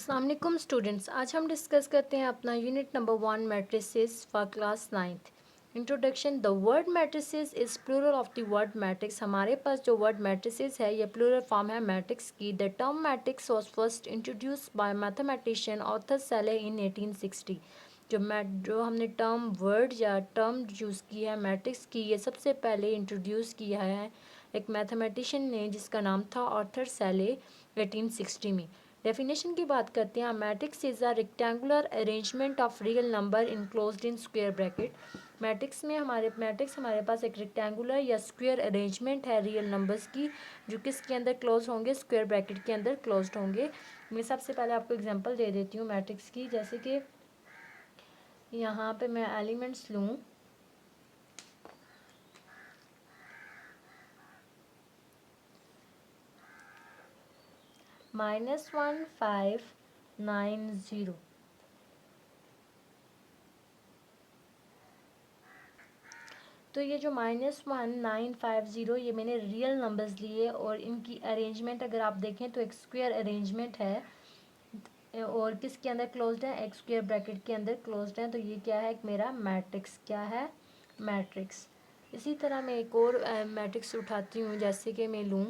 अस्सलाम वालेकुम स्टूडेंट्स। आज हम डिस्कस करते हैं अपना unit number 1 matrices for class 9th। Introduction. The word matrices is plural of the word matrix. हमारे पास जो वर्ड मैट्रिसेस है ये प्लूरल फॉर्म है मैट्रिक्स की। The term matrix was first introduce by mathematician Arthur Cayley in 1860। जो हमने term word या टर्म यूज़ की है मैट्रिक्स की, ये सबसे पहले इंट्रोड्यूस किया है एक मैथमेटिशियन ने जिसका नाम था ऑर्थर सेले 1860 में। डेफिनेशन की बात करते हैं। Matrix is a rectangular arrangement of real number enclosed in square bracket. Matrix हमारे पास एक रेक्टेंगुलर या स्क्वायर अरेंजमेंट है रियल नंबर्स की, जो किसके अंदर क्लोज होंगे, स्क्वायर ब्रैकेट के अंदर क्लोज्ड होंगे। मैं सबसे पहले आपको एग्जांपल दे देती हूँ मैट्रिक्स की। जैसे कि यहाँ पे मैं एलिमेंट्स लूँ, -1 5 9 0। तो ये जो -1950 ये मैंने रियल नंबर्स लिए और इनकी अरेंजमेंट अगर आप देखें तो एक स्क्वायर अरेंजमेंट है और किसके अंदर क्लोज्ड है, एक स्क्वायर ब्रैकेट के अंदर क्लोज्ड है। तो ये क्या है, एक मेरा मैट्रिक्स। क्या है, मैट्रिक्स। इसी तरह मैं एक और मैट्रिक्स उठाती हूँ। जैसे कि मैं लूँ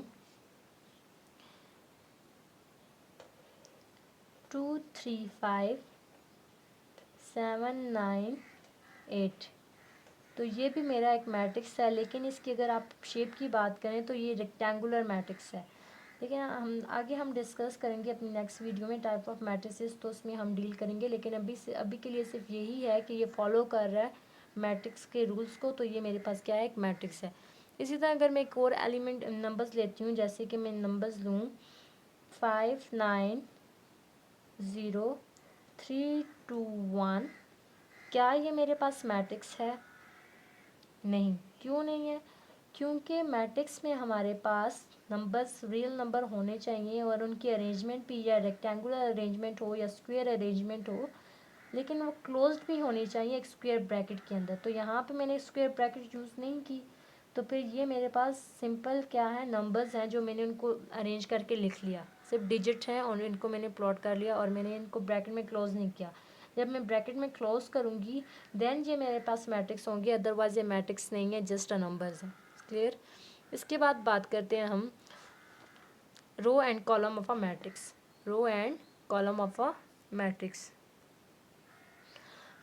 2 3 5 7 9 8। तो ये भी मेरा एक मैट्रिक्स है, लेकिन इसकी अगर आप शेप की बात करें तो ये रेक्टेंगुलर मैट्रिक्स है। लेकिन हम डिस्कस करेंगे अपनी नेक्स्ट वीडियो में टाइप ऑफ मैट्रिसेस, तो उसमें हम डील करेंगे। लेकिन अभी के लिए सिर्फ यही है कि ये फॉलो कर रहा है मैट्रिक्स के रूल्स को। तो ये मेरे पास क्या है, एक मैट्रिक्स है। इसी तरह अगर मैं एक और एलिमेंट नंबर्स लेती हूँ, जैसे कि मैं नंबर्स लूँ 5 9 0 3 2 1। क्या ये मेरे पास मैट्रिक्स है? नहीं। क्यों नहीं है? क्योंकि मैट्रिक्स में हमारे पास नंबर्स रियल नंबर होने चाहिए और उनकी अरेंजमेंट भी या रेक्टेंगुलर अरेंजमेंट हो या स्क्वायर अरेंजमेंट हो, लेकिन वो क्लोज्ड भी होनी चाहिए एक स्क्वायर ब्रैकेट के अंदर। तो यहाँ पे मैंने स्क्वायर ब्रैकेट यूज़ नहीं की, तो फिर ये मेरे पास सिंपल क्या है, नंबर्स हैं जो मैंने उनको अरेंज करके लिख लिया। सिर्फ डिजिट हैं और इनको मैंने प्लॉट कर लिया और मैंने इनको ब्रैकेट में क्लोज नहीं किया। जब मैं ब्रैकेट में क्लोज करूँगी देन ये मेरे पास मैट्रिक्स होंगे, अदरवाइज ये मैट्रिक्स नहीं है, जस्ट अ नंबर्स है। क्लियर। इसके बाद बात करते हैं हम row and column of a matrix. Row and column of a matrix.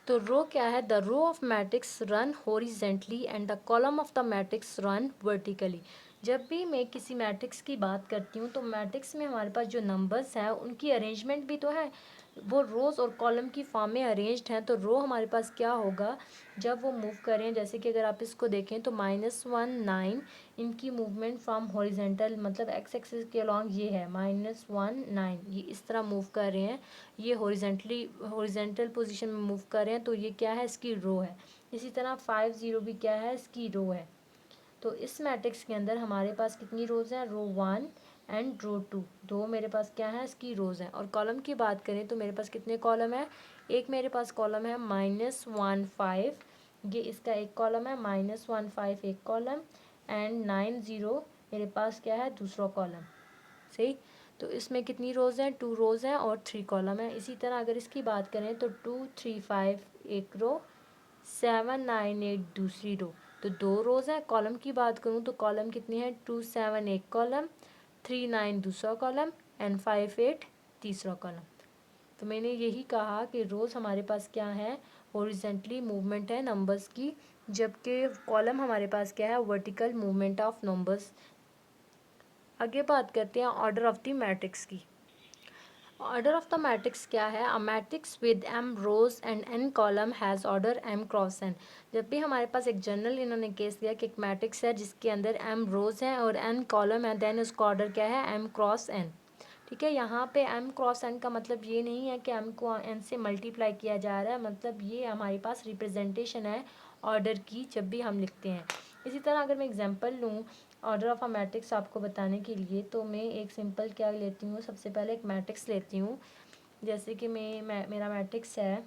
तो रो क्या है, the row of matrix run horizontally and the column of the matrix run vertically. जब भी मैं किसी मैट्रिक्स की बात करती हूँ तो मैट्रिक्स में हमारे पास जो नंबर्स हैं उनकी अरेंजमेंट भी तो है, वो रोज़ और कॉलम की फॉर्म में अरेंज्ड हैं। तो रो हमारे पास क्या होगा जब वो मूव करें, जैसे कि अगर आप इसको देखें तो -1 9 इनकी मूवमेंट फ्रॉम हॉरिजेंटल मतलब एक्स एक्सिस के अलॉन्ग ये है -1 9, ये इस तरह मूव कर रहे हैं, ये हॉरिजेंटल पोजीशन में मूव कर रहे हैं। तो ये क्या है, इसकी रो है। इसी तरह 5 0 भी क्या है, इसकी रो है। तो इस मैट्रिक्स के अंदर हमारे पास कितनी रोज़ हैं, रो 1 एंड रो 2, दो मेरे पास क्या है, इसकी रोज़ हैं। और कॉलम की बात करें तो मेरे पास कितने कॉलम है, एक मेरे पास कॉलम है -1 5, ये इसका एक कॉलम है, -1 5 एक कॉलम, एंड 9 0 मेरे पास क्या है, दूसरा कॉलम। सही। तो इसमें कितनी रोज़ हैं, 2 रोज़ हैं और 3 कॉलम है। इसी तरह अगर इसकी बात करें तो 2 3 5 एक रो, 7 9 8 दूसरी रो। तो 2 रोज़ हैं। कॉलम की बात करूँ तो कॉलम कितनी है, 2 7 एक कॉलम, 3 9 दूसरा कॉलम, एंड 5 8 तीसरा कॉलम। तो मैंने यही कहा कि रोज़ हमारे पास क्या है, हॉरिजेंटली मूवमेंट है नंबर्स की, जबकि कॉलम हमारे पास क्या है, वर्टिकल मूवमेंट ऑफ नंबर्स। आगे बात करते हैं ऑर्डर ऑफ द मैट्रिक्स की। ऑर्डर ऑफ द मैट्रिक्स क्या है, a matrix with m rows and n column has order m cross n। जब भी हमारे पास एक जनरल इन्होंने केस दिया कि एक मैट्रिक्स है जिसके अंदर m रोज हैं और n कॉलम है, देन उसका ऑर्डर क्या है, m क्रॉस n। ठीक है। यहाँ पे m क्रॉस n का मतलब ये नहीं है कि m को n से मल्टीप्लाई किया जा रहा है, मतलब ये हमारे पास रिप्रेजेंटेशन है ऑर्डर की जब भी हम लिखते हैं। इसी तरह अगर मैं एग्जांपल लूँ ऑर्डर ऑफ अ मैट्रिक्स आपको बताने के लिए, तो मैं एक सिंपल क्या लेती हूँ, सबसे पहले एक मैट्रिक्स लेती हूँ। जैसे कि मेरा मैट्रिक्स है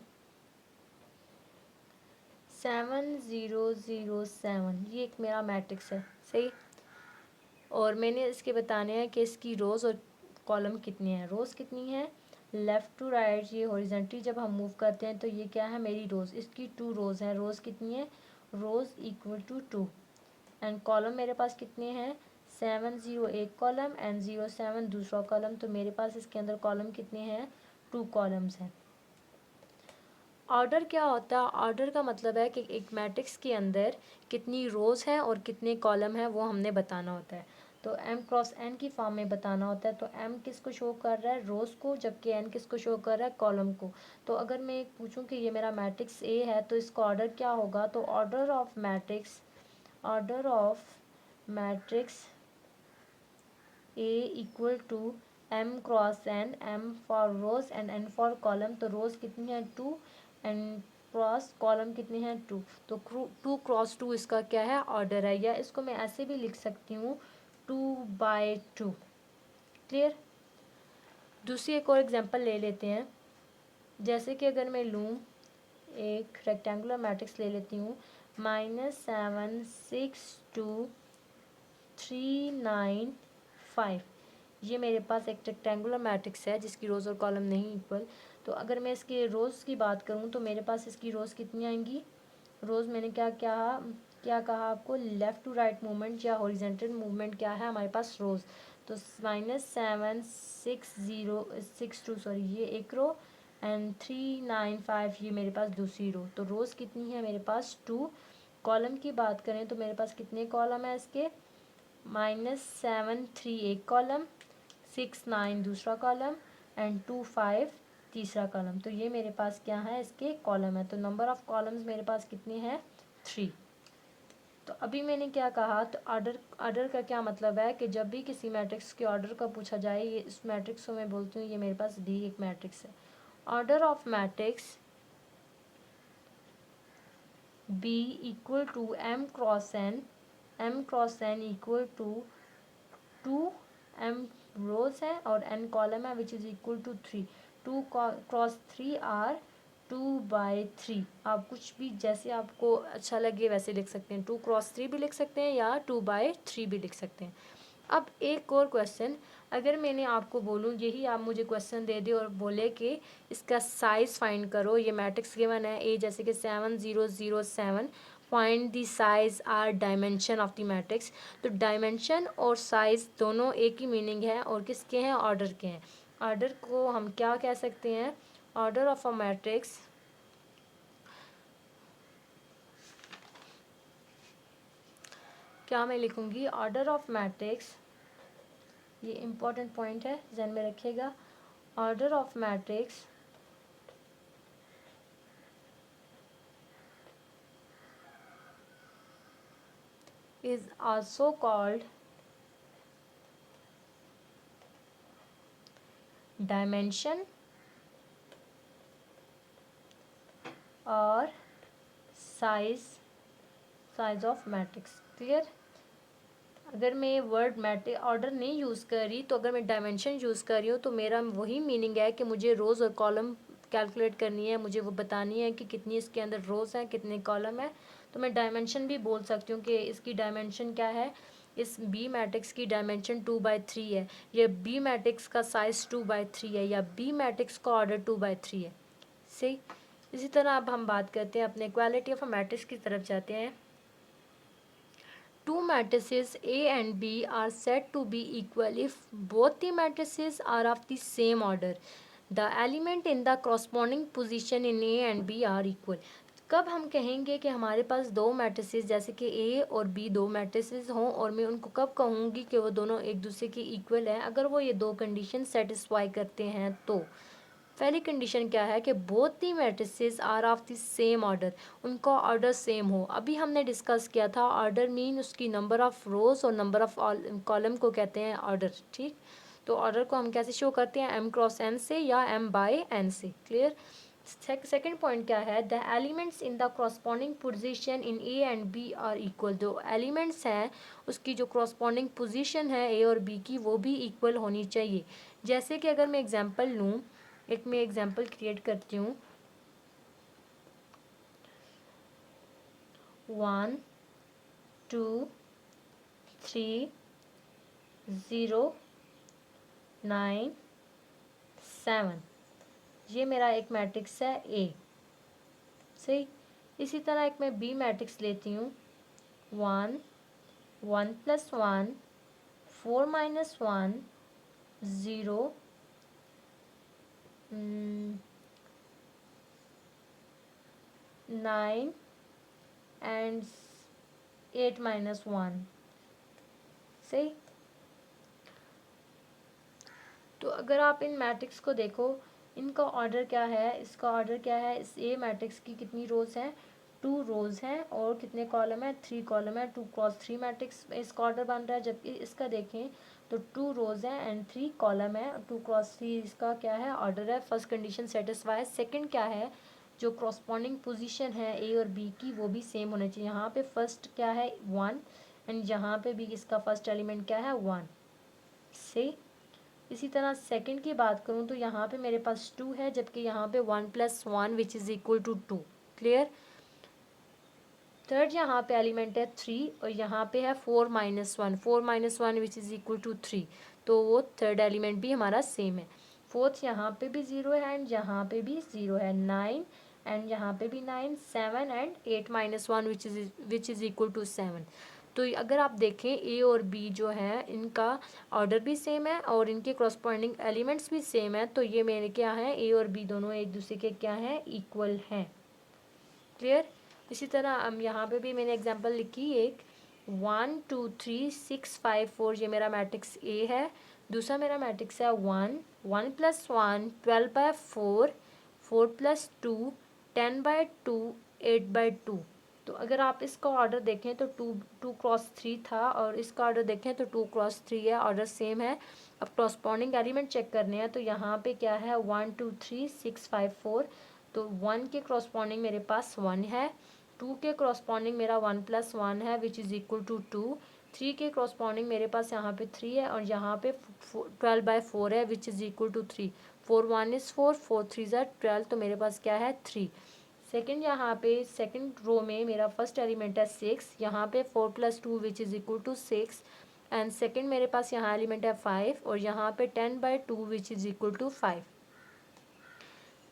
7 0 0 7, ये एक मेरा मैट्रिक्स है। सही। और मैंने इसके बताने हैं कि इसकी रोज़ और कॉलम कितनी है। रोज़ कितनी है, लेफ़्ट टू राइट ये हॉरिजेंटली जब हम मूव करते हैं तो ये क्या है मेरी रोज़, इसकी 2 रोज़ हैं, रोज़ कितनी है, रोज़ इक्वल टू 2 एंड कॉलम मेरे पास कितने हैं 7 0 एक कॉलम एंड 0 7 दूसरा कॉलम, तो मेरे पास इसके अंदर कॉलम कितने हैं 2 कॉलम्स हैं। ऑर्डर क्या होता है, ऑर्डर का मतलब है कि एक मैट्रिक्स के अंदर कितनी रोज़ हैं और कितने कॉलम हैं वो हमने बताना होता है। तो m क्रॉस n की फॉर्म में बताना होता है, तो m किसको शो कर रहा है रोज़ को, जबकि n किसको शो कर रहा है कॉलम को। तो अगर मैं पूछूं कि ये मेरा मैट्रिक्स A है तो इसका ऑर्डर क्या होगा, तो order of matrix A equal to m cross n, m for rows and n for column. तो रोज कितनी है 2 एंड क्रॉस कॉलम कितने हैं 2, तो 2 क्रॉस 2 इसका क्या है ऑर्डर है, या इसको मैं ऐसे भी लिख सकती हूँ 2/2। क्लियर। दूसरी एक और एग्जांपल ले लेते हैं, जैसे कि अगर मैं लूँ एक रेक्टेंगुलर मैट्रिक्स ले लेती हूँ -7 6 2 3 9 5। ये मेरे पास एक रेक्टेंगुलर मैट्रिक्स है जिसकी रोज़ और कॉलम नहीं इक्वल। तो अगर मैं इसके रोज़ की बात करूँ तो मेरे पास इसकी रोज़ कितनी आएंगी, रोज़ मैंने क्या कहा आपको, लेफ़्ट टू राइट मूवमेंट या हॉरिजेंटल मूवमेंट क्या है हमारे पास रोज़। तो -7 6 0 6 2 सॉरी ये एक रो एंड 3 9 5 ये मेरे पास दूसरी रो। तो रोज़ कितनी है मेरे पास 2। कॉलम की बात करें तो मेरे पास कितने कॉलम है इसके, -7 3 एक कॉलम, 6 9 दूसरा कॉलम एंड 2 5 तीसरा कॉलम। तो ये मेरे पास क्या है इसके कॉलम है। तो नंबर ऑफ कॉलम्स मेरे पास कितने हैं 3। तो अभी मैंने क्या कहा, तो ऑर्डर का क्या मतलब है कि जब भी किसी मैट्रिक्स के ऑर्डर का पूछा जाए, ये इस मैट्रिक्स को मैं बोलती हूँ ये मेरे पास डी एक मैट्रिक्स है। Order of matrix B equal to m cross n equal to 2 m rows है और n कॉलम है which is equal to 3। 2 cross 3 are 2/3। आप कुछ भी जैसे आपको अच्छा लगे वैसे लिख सकते हैं, 2 क्रॉस 3 भी लिख सकते हैं या 2/3 भी लिख सकते हैं। अब एक और क्वेश्चन, अगर मैंने आपको बोलूँ यही आप मुझे क्वेश्चन दे दे और बोले कि इसका साइज़ फाइंड करो, ये मैट्रिक्स गिवन है ए जैसे कि 7 0 0 7, find the size or dimension of the matrix. तो डायमेंशन और साइज दोनों एक ही मीनिंग है और किसके हैं ऑर्डर के हैं। ऑर्डर को हम क्या कह सकते हैं, ऑर्डर ऑफ अ मैट्रिक्स क्या मैं लिखूँगी, ऑर्डर ऑफ मैट्रिक्स, ये इम्पॉर्टेंट पॉइंट है ध्यान में रखिएगा, order of matrix is also called dimension और साइज ऑफ मैट्रिक्स। क्लियर। अगर मैं वर्ड मैट्रिक ऑर्डर नहीं यूज़ कर रही तो अगर मैं डायमेंशन यूज़ कर रही हूँ तो मेरा वही मीनिंग है कि मुझे रोज़ और कॉलम कैलकुलेट करनी है, मुझे वो बतानी है कि कितनी इसके अंदर रोज़ हैं कितने कॉलम है। तो मैं डायमेंशन भी बोल सकती हूँ कि इसकी डायमेंशन क्या है, इस बी मैट्रिक्स की डायमेंशन 2/3 है, या बी मैट्रिक्स का साइज़ 2/3 है, या बी मैट्रिक्स का ऑर्डर 2/3 है। सही। इसी तरह अब हम बात करते हैं अपने इक्वालिटी ऑफ अ मैट्रिक्स की तरफ जाते हैं। Two matrices A and B are said to be equal if both the matrices are of the same order. The element in the corresponding position in A and B are equal. कब हम कहेंगे कि हमारे पास दो matrices जैसे कि A और B दो मैट्रिसेस हों और मैं उनको कब कहूँगी कि वो दोनों एक दूसरे के इक्वल हैं, अगर वो ये दो कंडीशन सेटिस्फाई करते हैं। तो पहली कंडीशन क्या है कि both the matrices are of the same order, उनका ऑर्डर सेम हो। अभी हमने डिस्कस किया था ऑर्डर मीन उसकी नंबर ऑफ रोज और नंबर ऑफ कॉलम को कहते हैं ऑर्डर। ठीक। तो ऑर्डर को हम कैसे शो करते हैं, m क्रॉस n से या m/n से। क्लियर। सेकेंड पॉइंट क्या है, the elements in the corresponding position in A and B are equal. जो एलिमेंट्स हैं उसकी जो क्रॉसपॉन्डिंग पोजीशन है ए और बी की वो भी इक्वल होनी चाहिए। जैसे कि अगर मैं एग्जांपल लूँ, एक मैं एग्जांपल क्रिएट करती हूँ, 1 2 3 0 9 7। ये मेरा एक मैट्रिक्स है ए, सही। इसी तरह एक मैं बी मैट्रिक्स लेती हूँ, 1 1 + 1 4 - 1 0 9 एंड 8 - 1, सही। तो अगर आप इन मैट्रिक्स को देखो, इनका ऑर्डर क्या है, इसका ऑर्डर क्या है, इस ए मैट्रिक्स की कितनी रोज हैं, 2 रोज हैं, और कितने कॉलम है, 3 कॉलम है। 2 क्रॉस 3 मैट्रिक्स इसका ऑर्डर बन रहा है, जबकि इसका देखें तो 2 रोज हैं एंड 3 कॉलम है। 2 क्रॉस 3 इसका क्या है, ऑर्डर है। First condition satisfy. सेकंड क्या है, जो क्रॉसपॉन्डिंग पोजीशन है ए और बी की वो भी सेम होने चाहिए। यहाँ पे फर्स्ट क्या है 1 एंड यहाँ पे भी इसका फर्स्ट एलिमेंट क्या है 1, सही। इसी तरह सेकंड की बात करूँ तो यहाँ पे मेरे पास 2 है, जबकि यहाँ पे 1 + 1 which is equal to 2, clear. Third यहाँ पे एलिमेंट है 3 और यहाँ पे है 4 - 1, 4 - 1 विच इज़ इक्वल टू 3, तो वो थर्ड एलिमेंट भी हमारा सेम है। फोर्थ यहाँ पे भी 0 है एंड यहाँ पे भी 0 है। 9 एंड यहाँ पे भी 9, 7 and 8 - 1 which is equal to 7। तो अगर आप देखें ए और बी जो है इनका ऑर्डर भी सेम है और इनके करस्पॉन्डिंग एलिमेंट्स भी सेम है, तो ये मेरे क्या है, ए और बी दोनों एक दूसरे के क्या हैं, इक्वल हैं, क्लियर। इसी तरह हम यहाँ पे भी मैंने एग्जांपल लिखी एक, 1 2 3 6 5 4, ये मेरा मैट्रिक्स ए है। दूसरा मेरा मैट्रिक्स है 1 1 + 1 12/4 4 + 2 10/2 8/2। तो अगर आप इसका ऑर्डर देखें तो 2 क्रॉस 3 था और इसका ऑर्डर देखें तो 2 क्रॉस 3 है, ऑर्डर सेम है। अब करस्पॉन्डिंग एलिमेंट चेक करने हैं, तो यहाँ पे क्या है 1 2 3 6 5 4, तो 1 के करस्पॉन्डिंग मेरे पास 1 है। 2 के करस्पॉन्डिंग मेरा 1 + 1 है विच इज़ इक्वल टू 2। 3 के करस्पॉन्डिंग मेरे पास यहाँ पे 3 है और यहाँ पे 12/4 है which is equal to 3। 4 1 is 4, 4 3 ज़ा 12, तो मेरे पास क्या है 3। सेकंड यहाँ पे सेकंड रो में मेरा फर्स्ट एलिमेंट है 6, यहाँ पे 4 + 2 which is equal to 6 and second मेरे पास यहाँ एलिमेंट है 5 और यहाँ पे 10/2 which is equal to 5।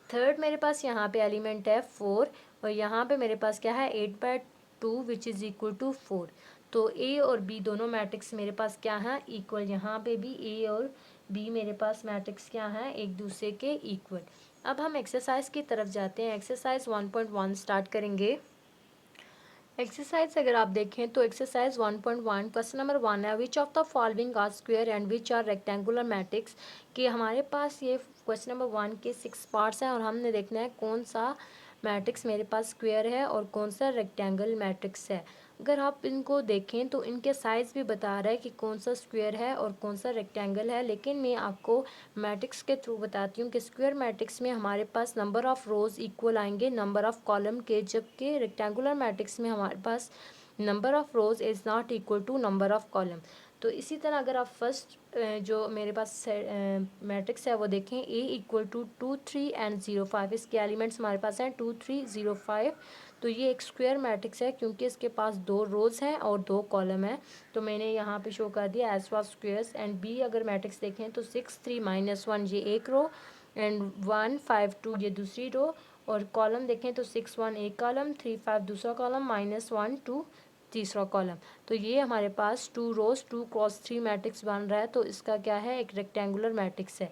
Third मेरे पास यहाँ पे एलिमेंट है 4 और यहाँ पे मेरे पास क्या है 8/2 विच इज़ इक्वल टू 4। तो ए और बी दोनों मैट्रिक्स मेरे पास क्या है, इक्वल। यहाँ पे भी ए और बी मेरे पास मैट्रिक्स क्या है, एक दूसरे के इक्वल। अब हम एक्सरसाइज की तरफ जाते हैं। एक्सरसाइज 1.1 स्टार्ट करेंगे। एक्सरसाइज अगर आप देखें तो एक्सरसाइज 1.1 क्वेश्चन नंबर 1 है, which of the following are square and which are rectangular matrix. कि हमारे पास ये क्वेश्चन नंबर 1 के 6 पार्ट्स हैं और हमने देखना है कौन सा मैट्रिक्स मेरे पास स्क्वायर है और कौन सा रेक्टेंगल मैट्रिक्स है। अगर आप इनको देखें तो इनके साइज़ भी बता रहा है कि कौन सा स्क्वायर है और कौन सा रेक्टेंगल है, लेकिन मैं आपको मैट्रिक्स के थ्रू बताती हूँ कि स्क्वायर मैट्रिक्स में हमारे पास नंबर ऑफ़ रोज़ इक्वल आएंगे नंबर ऑफ़ कॉलम के, जबकि रेक्टेंगुलर मैट्रिक्स में हमारे पास number of rows is not equal to number of column. तो इसी तरह अगर आप फर्स्ट जो मेरे पास मैट्रिक्स है वो देखें, ए इक्वल टू 2 3 एंड 0 5, इसके एलिमेंट्स हमारे पास हैं 2 3 0 5। तो ये एक स्क्वायर मैट्रिक्स है क्योंकि इसके पास 2 रोज़ हैं और 2 कॉलम है, तो मैंने यहाँ पे शो कर दिया as for squares. And B अगर मैट्रिक्स देखें तो 6 3 -1 ये एक रो एंड 1 5 2 ये दूसरी रो, और कॉलम देखें तो 6 1 एक कॉलम, 3 5 दूसरा कॉलम, -1 2 तीसरा कॉलम। तो ये हमारे पास 2 रोज़ 2 क्रॉस 3 मैट्रिक्स बन रहा है, तो इसका क्या है, एक रेक्टेंगुलर मैट्रिक्स है।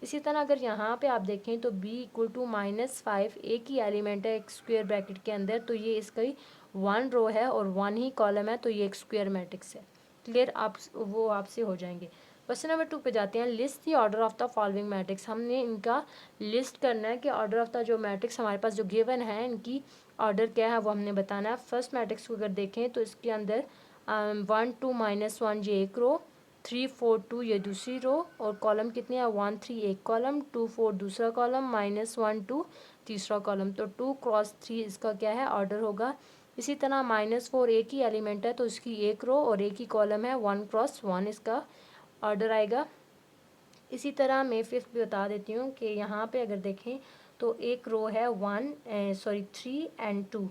इसी तरह अगर यहाँ पे आप देखें तो b इक्वल टू -5 एक ही एलिमेंट है एक स्क्वायर ब्रैकेट के अंदर, तो ये इसका ही 1 रो है और 1 ही कॉलम है, तो ये एक स्क्वायर मैट्रिक्स है। क्लियर, आप वो आपसे हो जाएंगे। क्वेश्चन नंबर 2 पे जाते हैं। List the order of the following matrix. हमने इनका लिस्ट करना है कि ऑर्डर ऑफ द जो मैट्रिक्स हमारे पास जो गिवन है इनकी ऑर्डर क्या है वो हमने बताना है। फर्स्ट मैट्रिक्स को अगर देखें तो इसके अंदर 1 2 -1 ये एक रो, 3 4 2 ये दूसरी रो, और कॉलम कितने हैं 1 3 एक कॉलम, 2 4 दूसरा कॉलम, -1 2 तीसरा कॉलम। तो 2 क्रॉस 3 इसका क्या है, ऑर्डर होगा। इसी तरह -4 एक ही एलिमेंट है तो इसकी एक रो और एक ही कॉलम है, 1 क्रॉस 1 इसका ऑर्डर आएगा। इसी तरह मैं फिफ्थ भी बता देती हूँ कि यहाँ पे अगर देखें तो एक रो है 3 एंड 2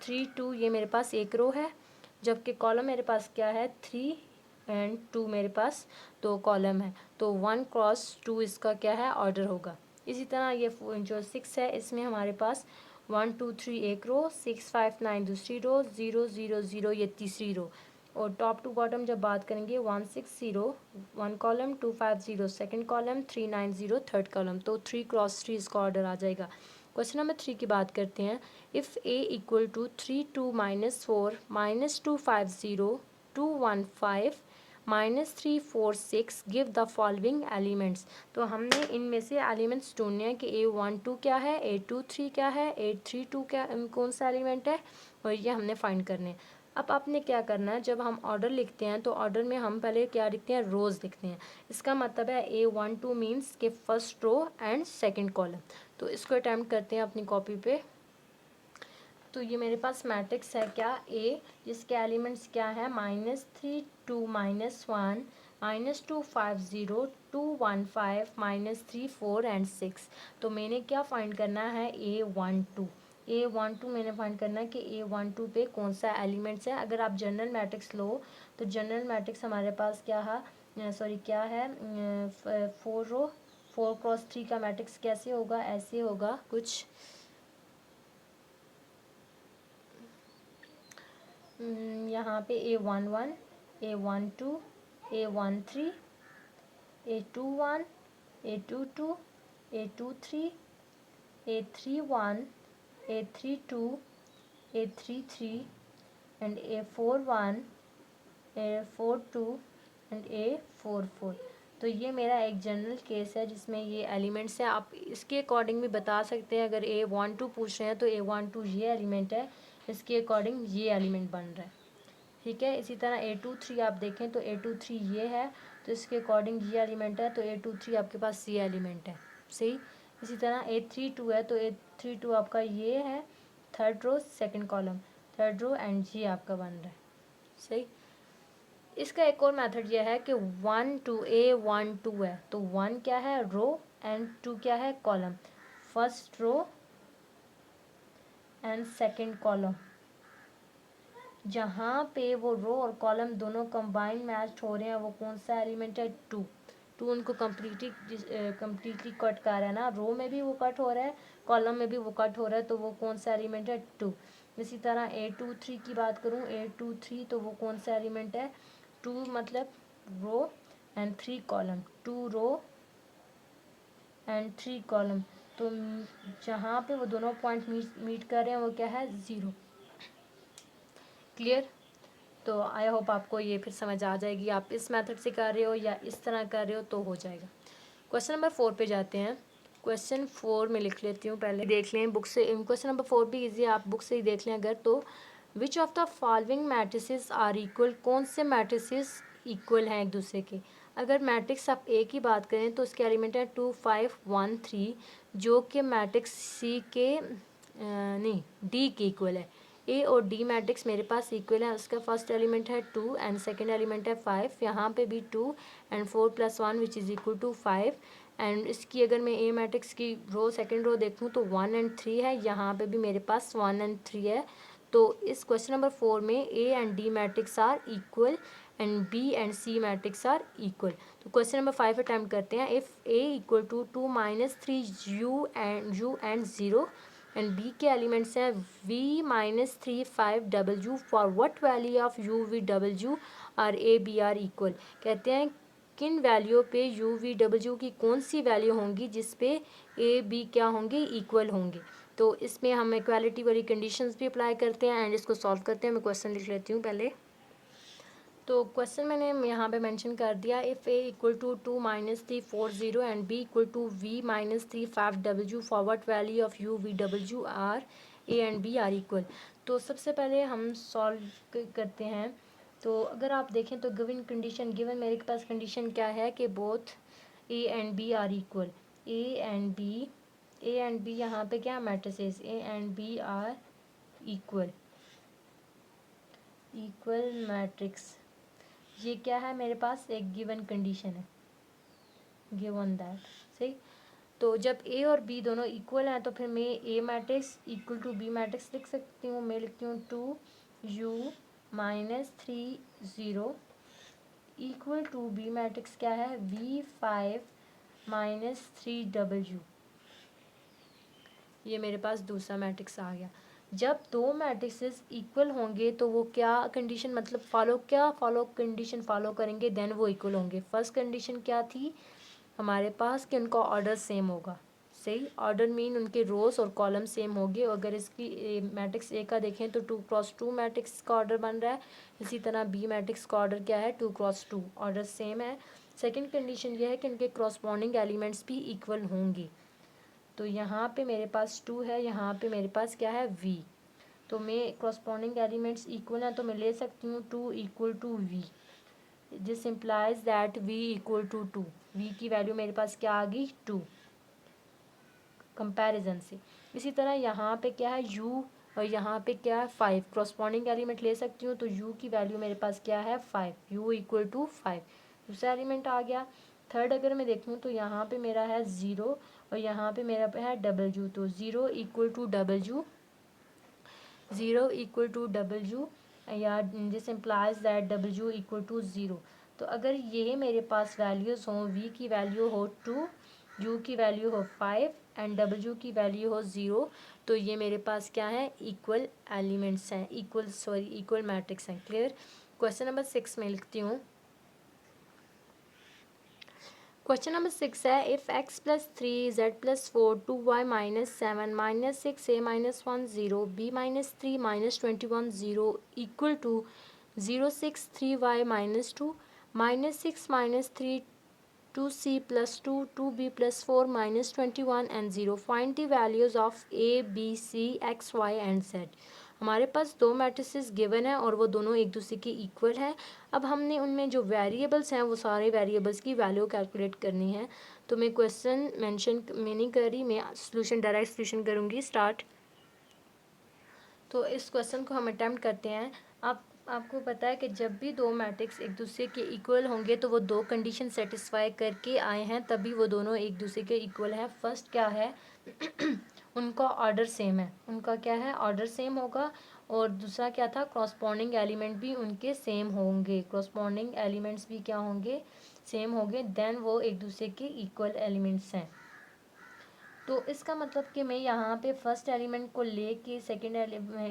3 2 ये मेरे पास एक रो है, जबकि कॉलम मेरे पास क्या है 3 एंड 2 मेरे पास 2 कॉलम है, तो 1 क्रॉस 2 इसका क्या है ऑर्डर होगा। इसी तरह ये जो 6 है इसमें हमारे पास 1 2 3 एक रो, 6 5 9 दूसरी रो, 0 0 0 ये तीसरी रो, और टॉप टू बॉटम जब बात करेंगे 1 6 0 1 column, 2 5 0 second column, 3 9 0 third column, तो 3 क्रॉस 3 इसका ऑर्डर आ जाएगा। क्वेश्चन नंबर 3 की बात करते हैं। If A equal to 3 2 -4 -2 5 0 2 1 5 -3 4 6 give the following elements. तो हमने इनमें से एलिमेंट्स ढूंढने हैं कि A12 क्या है, A23 क्या है, A32 क्या कौन सा एलिमेंट है, और ये हमने फाइंड करने हैं। अब आपने क्या करना है, जब हम ऑर्डर लिखते हैं तो ऑर्डर में हम पहले क्या लिखते हैं, रोज़ लिखते हैं। इसका मतलब है A12 मीन्स के first row and second column. तो इसको अटैम्प्ट करते हैं अपनी कॉपी पे। तो ये मेरे पास मैट्रिक्स है क्या ए, जिसके एलिमेंट्स क्या है -3 2 -1 -2 5 0 2 1 5 -3 4 एंड 6। तो मैंने क्या फाइंड करना है, A12 मैंने फाइंड करना है कि A12 पे कौन सा एलिमेंट्स है। अगर आप जनरल मैट्रिक्स लो तो जनरल मैट्रिक्स हमारे पास क्या है, क्या है 4 रो 4 क्रॉस 3 का मैट्रिक्स कैसे होगा, ऐसे होगा कुछ। यहाँ पे A11 A12 A13 A21 A22 A23 A31 A32 A33 and A41 A42 and A44। तो ये मेरा एक जनरल केस है जिसमें ये एलिमेंट्स हैं। आप इसके अकॉर्डिंग भी बता सकते हैं, अगर A12 पूछ रहे हैं तो A12 ये एलिमेंट है, इसके अकॉर्डिंग ये एलिमेंट बन रहा है, ठीक है। इसी तरह A23 आप देखें तो A23 ये है, तो इसके अकॉर्डिंग ये एलिमेंट है, तो A23 आपके पास ये एलिमेंट है, सही। इसी तरह A32 है तो A32 आपका ये है, third row second column, third row and ये आपका बन रहा है, सही। इसका एक और मेथड यह है कि 1 2 A12 है तो 1 क्या है रो एंड 2 क्या है column, first row and second column. जहाँ पे वो रो और कॉलम दोनों कंबाइन मैच हो रहे हैं वो कौन सा एलिमेंट है, 2। उनको कम्प्लीटली कट कर रहा है ना, रो में भी वो कट हो रहा है, कॉलम में भी वो कट हो रहा है, तो वो कौन सा एलिमेंट है, 2। इसी तरह A23 की बात करूँ, A23 तो वो कौन सा एलिमेंट है, 2 मतलब row and 3 column, 2 row and 3 column. तो जहाँ पे वो दोनों पॉइंट मीट कर रहे हैं वो क्या है, 0। क्लियर। तो आई होप आपको ये फिर समझ आ जाएगी, आप इस मेथड से कर रहे हो या इस तरह कर रहे हो तो हो जाएगा। क्वेश्चन नंबर 4 पे जाते हैं। क्वेश्चन 4 में लिख लेती हूँ, पहले देख लें बुक से। क्वेश्चन नंबर 4 भी इजी है, आप बुक से ही देख लें अगर। तो which of the following matrices are equal, कौन से मैट्रिसेस इक्वल हैं एक दूसरे के। अगर मैट्रिक्स आप ए की बात करें तो उसके एलिमेंट है 2 5 1 3, जो कि मैट्रिक्स सी के नहीं डी के इक्वल है। ए और डी मैट्रिक्स मेरे पास इक्वल है, उसका फर्स्ट एलिमेंट है 2 एंड सेकेंड एलिमेंट है 5, यहाँ पे भी 2 and 4 + 1 which is equal to 5। And इसकी अगर मैं ए मैट्रिक्स की रो सेकेंड रो देखूँ तो 1 एंड 3 है, यहाँ पे भी मेरे पास 1 एंड 3 है। तो इस क्वेश्चन नंबर 4 में A and D matrix are equal and B and C matrix are equal. तो क्वेश्चन नंबर 5 अटैम्प्ट करते हैं। If A equal to 2 - 3 u and 0 and B के एलिमेंट्स हैं v - 3 5 w, for what value of u v w are a b are equal. कहते हैं किन value पे u v w की कौन सी वैल्यू होंगी जिस पे a b क्या होंगे, इक्वल होंगे। तो इसमें हम इक्वालिटी वाली कंडीशंस भी अप्लाई करते हैं एंड इसको सॉल्व करते हैं। मैं क्वेश्चन लिख लेती हूँ पहले। तो क्वेश्चन मैंने यहाँ पे मेंशन कर दिया, if A equal to 2 - 3 4 0 and B equal to v - 3 5 w, for what value of u v w are A and B are equal. तो सबसे पहले हम सॉल्व करते हैं। तो अगर आप देखें तो गिवन कंडीशन, गिवन मेरे पास कंडीशन क्या है कि both A and B are equal. A and B यहाँ पे क्या matrices, A and B are equal matrix. ये क्या है मेरे पास, एक गिवन कंडीशन है, गिवन दैट, सही। तो जब ए और बी दोनों इक्वल हैं तो फिर मैं A matrix equal to B matrix लिख सकती हूँ। मैं लिखती हूँ 2u - 3 0 equal to B matrix क्या है, V5 - 3W। ये मेरे पास दूसरा मैट्रिक्स आ गया। जब दो मैट्रिक्सेस इक्वल होंगे तो वो क्या कंडीशन मतलब फॉलो कंडीशन फॉलो करेंगे, देन वो इक्वल होंगे। फर्स्ट कंडीशन क्या थी हमारे पास कि उनका ऑर्डर सेम होगा। सही, ऑर्डर मीन उनके रोज और कॉलम सेम होंगे। अगर इसकी मैट्रिक्स ए का देखें तो 2x2 मैट्रिक्स का ऑर्डर बन रहा है। इसी तरह बी मैट्रिक्स का ऑर्डर क्या है, 2x2, ऑर्डर सेम है। सेकेंड कंडीशन ये है कि उनके क्रॉसपॉन्डिंग एलिमेंट्स भी इक्वल होंगे। तो यहाँ पे मेरे पास 2 है, यहाँ पे मेरे पास क्या है, v। तो मैं क्रॉसपॉन्डिंग एलिमेंट्स इक्वल हैं तो मैं ले सकती हूँ 2 = v। This implies that v = 2। v की वैल्यू मेरे पास क्या आ गई, 2, कंपैरिजन से। इसी तरह यहाँ पे क्या है, u, और यहाँ पे क्या है, 5। क्रॉसपॉन्डिंग एलिमेंट ले सकती हूँ तो u की वैल्यू मेरे पास क्या है, 5। u = 5, दूसरा एलिमेंट आ गया। थर्ड अगर मैं देखूँ तो यहाँ पे मेरा है 0 और यहाँ पे मेरा है W। तो 0 = W, 0 = W, या दिस इम्प्लाइज दैट W = 0। तो अगर ये मेरे पास वैल्यूज़ हों, v की वैल्यू हो 2, u की वैल्यू हो 5 एंड W की वैल्यू हो 0, तो ये मेरे पास क्या है, इक्वल एलिमेंट्स हैं, इक्वल मैट्रिक्स हैं। क्लियर। क्वेश्चन नंबर 6 में लिखती हूँ। क्वेश्चन नंबर 6 है, if x + 3 z + 4 2y - 7 - 6 a - 1 0 b - 3 - 21 0 equal to 0 6 3y - 2 -6 - 3 2c + 2 2b + 4 - 21 and 0. Find the values of a b c x y and z. हमारे पास दो matrices given है और वो दोनों एक दूसरे के इक्वल हैं। अब हमने उनमें जो वेरिएबल्स हैं वो सारे वेरिएबल्स की वैल्यू कैलकुलेट करनी है। तो मैं क्वेश्चन मेंशन में नहीं कर रही, मैं सोल्यूशन डायरेक्ट सोल्यूशन करूँगी। स्टार्ट। तो इस क्वेश्चन को हम अटैम्प्ट करते हैं। आपको पता है कि जब भी दो मैट्रिक्स एक दूसरे के इक्वल होंगे तो वो दो कंडीशन सेटिस्फाई करके आए हैं, तभी वो दोनों एक दूसरे के इक्वल हैं। फर्स्ट क्या है उनका ऑर्डर सेम है, उनका क्या है, ऑर्डर सेम होगा। और दूसरा क्या था, क्रॉसपॉन्डिंग एलिमेंट भी उनके सेम होंगे, क्रॉसपॉन्डिंग एलिमेंट्स भी क्या होंगे, सेम होंगे, देन वो एक दूसरे के इक्वल एलिमेंट्स हैं। तो इसका मतलब कि मैं यहाँ पे फर्स्ट एलिमेंट को लेके सेकंड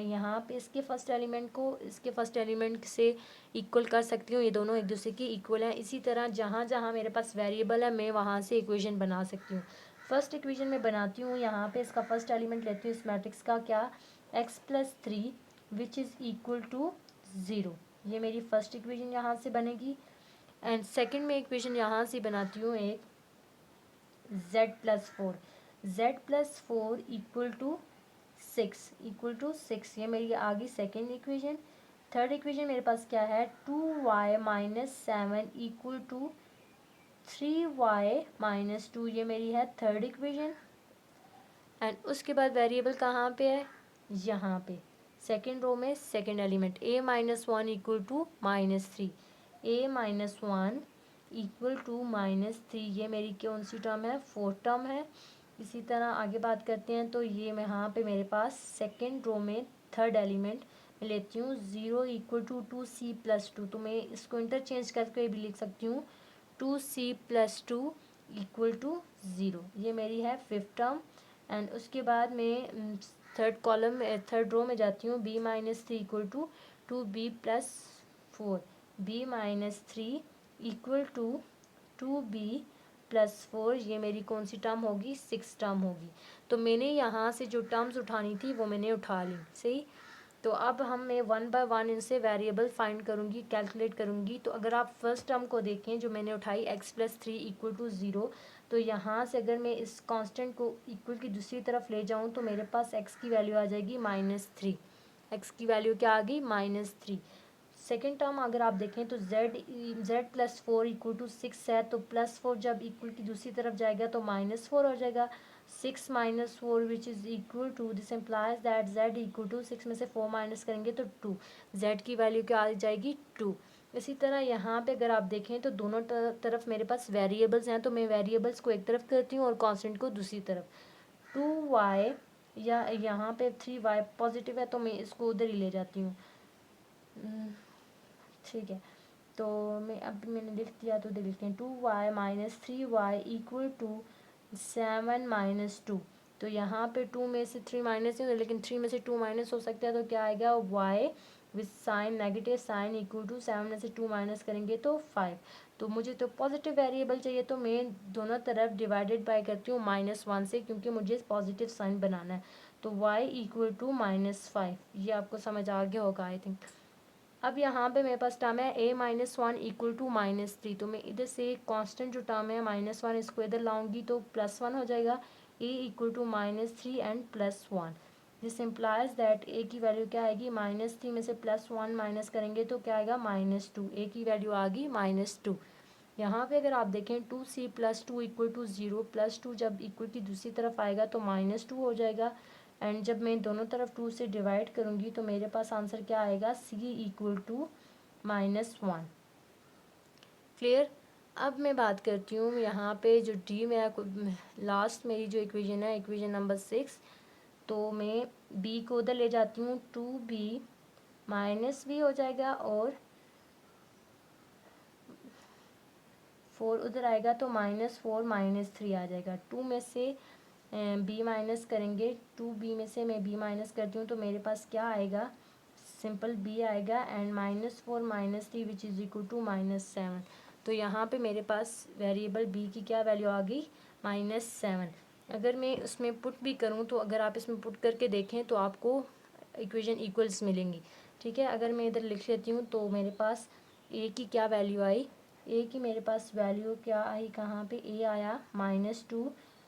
यहाँ पे इसके फर्स्ट एलिमेंट को इसके फर्स्ट एलिमेंट से इक्वल कर सकती हूँ। ये दोनों एक दूसरे की इक्वल हैं। इसी तरह जहाँ जहाँ मेरे पास वेरिएबल है मैं वहाँ से इक्वेशन बना सकती हूँ। फर्स्ट इक्वेशन में बनाती हूँ, यहाँ पे इसका फर्स्ट एलिमेंट लेती हूँ इस मैट्रिक्स का, क्या, x + 3 which is equal to 0। ये मेरी फर्स्ट इक्वेशन यहाँ से बनेगी। एंड सेकेंड में इक्वेशन यहाँ से बनाती हूँ एक z + 4 = 6 ये मेरी आ गई सेकेंड इक्वेशन। थर्ड इक्वेशन मेरे पास क्या है, 2y - 7 = 3y - 2 ये मेरी है थर्ड इक्वेशन। एंड उसके बाद वेरिएबल कहाँ पे है, यहाँ पे सेकेंड रो में सेकेंड एलिमेंट a - 1 = -3, a - 1 = -3 ये मेरी कौन सी टर्म है, फोर्थ टर्म है। इसी तरह आगे बात करते हैं तो ये यहाँ पे मेरे पास सेकेंड रो में थर्ड एलिमेंट मैं लेती हूँ 0 = 2c + 2। तो मैं इसको इंटरचेंज करके भी लिख सकती हूँ 2c + 2 = 0 ये मेरी है फिफ्थ टर्म। एंड उसके बाद मैं थर्ड कॉलम थर्ड रो में जाती हूँ, b - 3 = 2b + 4 b - 3 = 2b + 4 ये मेरी कौन सी टर्म होगी, सिक्स टर्म होगी। तो मैंने यहाँ से जो टर्म्स उठानी थी वो मैंने उठा ली। सही। तो अब मैं 1 बाय 1 इनसे वेरिएबल फाइंड करूँगी, कैलकुलेट करूँगी। तो अगर आप फर्स्ट टर्म को देखें जो मैंने उठाई x + 3 = 0, तो यहाँ से अगर मैं इस कांस्टेंट को इक्वल की दूसरी तरफ ले जाऊँ तो मेरे पास x की वैल्यू आ जाएगी -3। x की वैल्यू क्या आ गई, -3। सेकेंड टर्म अगर आप देखें तो z + 4 = 6 है, तो +4 जब इक्वल की दूसरी तरफ जाएगा तो -4 हो जाएगा। 6 - 4 which is equal to, this implies that z = 6 में से 4 माइनस करेंगे तो 2, z की वैल्यू क्या आ जाएगी, 2। इसी तरह यहाँ पे अगर आप देखें तो दोनों तरफ मेरे पास वेरिएबल्स हैं, तो मैं वेरिएबल्स को एक तरफ करती हूँ और कांस्टेंट को दूसरी तरफ। 2y या यहाँ पे 3y पॉजिटिव है तो मैं इसको उधर ही ले जाती हूँ। ठीक है। तो मैंने लिख दिया तो देख लें 2y minus 3y equal to 7 minus 2। तो यहाँ पे 2 में से 3 माइनस नहीं होता, लेकिन 3 में से 2 माइनस हो सकता है, तो क्या आएगा y with sign negative sign equal to 7 में से 2 माइनस करेंगे तो 5। तो मुझे तो पॉजिटिव वेरिएबल चाहिए, तो मैं दोनों तरफ डिवाइडेड बाय करती हूँ -1 से, क्योंकि मुझे पॉजिटिव साइन बनाना है। तो y इक्वल टू -5, ये आपको समझ आ गया होगा आई थिंक। अब यहाँ पे मेरे पास टर्म है a-1 इक्वल टू -3। तो मैं इधर से कांस्टेंट जो टर्म है -1 इसको इधर लाऊंगी तो +1 हो जाएगा। a equal to -3 and +1। This implies that a की वैल्यू क्या आएगी, -3 में से +1 माइनस करेंगे तो क्या आएगा -2। a की वैल्यू आ गई -2। यहाँ पे अगर आप देखें 2c + 2 इक्वल टू 0, +2 जब इक्वल की दूसरी तरफ आएगा तो -2 हो जाएगा। एंड जब मैं दोनों तरफ 2 से डिवाइड करूँगी तो मेरे पास आंसर क्या आएगा, c इक्वल टू -1। क्लियर। अब मैं बात करती हूँ यहाँ पे जो डी मेरा लास्ट मेरी जो इक्वेशन है, इक्वेशन नंबर 6, तो मैं b को उधर ले जाती हूँ, 2b -b हो जाएगा और 4 उधर आएगा तो -4 -3 आ जाएगा। 2 में से b माइनस करेंगे, 2b में से मैं b माइनस करती हूँ तो मेरे पास क्या आएगा, सिंपल b आएगा and -4 -3 which is equal to -7। तो यहाँ पे मेरे पास वेरिएबल b की क्या वैल्यू आ गई, -7। अगर मैं उसमें पुट भी करूँ तो अगर आप इसमें पुट करके देखें तो आपको इक्वेशन इक्वल्स मिलेंगी। ठीक है, अगर मैं इधर लिख लेती हूँ तो मेरे पास a की क्या वैल्यू आई, a की मेरे पास वैल्यू क्या आई, कहाँ पे a आया -2,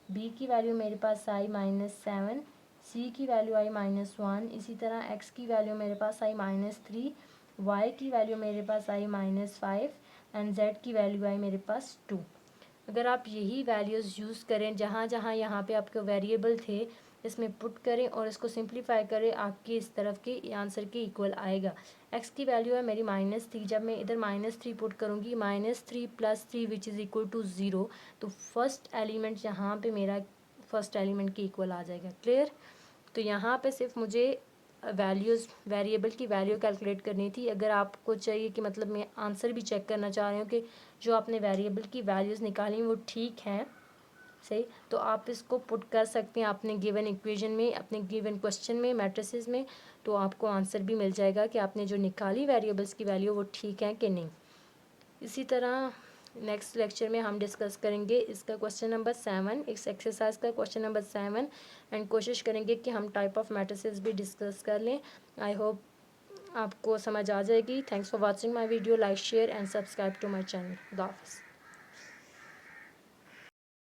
b की वैल्यू मेरे पास आई -7, c की वैल्यू आई -1, इसी तरह x की वैल्यू मेरे पास आई -3, y की वैल्यू मेरे पास आई -5 एंड z की वैल्यू आई मेरे पास 2। अगर आप यही वैल्यूज़ यूज़ करें जहाँ जहाँ यहाँ पे आपके वेरिएबल थे, इसमें पुट करें और इसको सिंप्लीफाई करें, आपकी इस तरफ के आंसर के इक्वल आएगा। x की वैल्यू है मेरी -3, जब मैं इधर -3 पुट करूँगी, -3 + 3 विच इज़ इक्वल टू 0, तो फर्स्ट एलिमेंट यहाँ पे मेरा फर्स्ट एलिमेंट के इक्वल आ जाएगा। क्लियर। तो यहाँ पे सिर्फ मुझे वैल्यूज़ वेरिएबल की वैल्यू कैलकुलेट करनी थी। अगर आपको चाहिए कि मतलब मैं आंसर भी चेक करना चाह रही हूँ कि जो आपने वेरिएबल की वैल्यूज़ निकाली वो ठीक हैं सही, तो आप इसको पुट कर सकते हैं अपने गिवन इक्वेशन में, अपने गिवन क्वेश्चन में, मैट्रिसेस में, तो आपको आंसर भी मिल जाएगा कि आपने जो निकाली वेरिएबल्स की वैल्यू वो ठीक है कि नहीं। इसी तरह नेक्स्ट लेक्चर में हम डिस्कस करेंगे इसका क्वेश्चन नंबर 7, इस एक्सरसाइज का क्वेश्चन नंबर 7, एंड कोशिश करेंगे कि हम टाइप ऑफ मैट्रिसेस भी डिस्कस कर लें। आई होप आपको समझ आ जाएगी। Thanks for watching my video. Like share and subscribe to my channel. खुदा हाफिज़।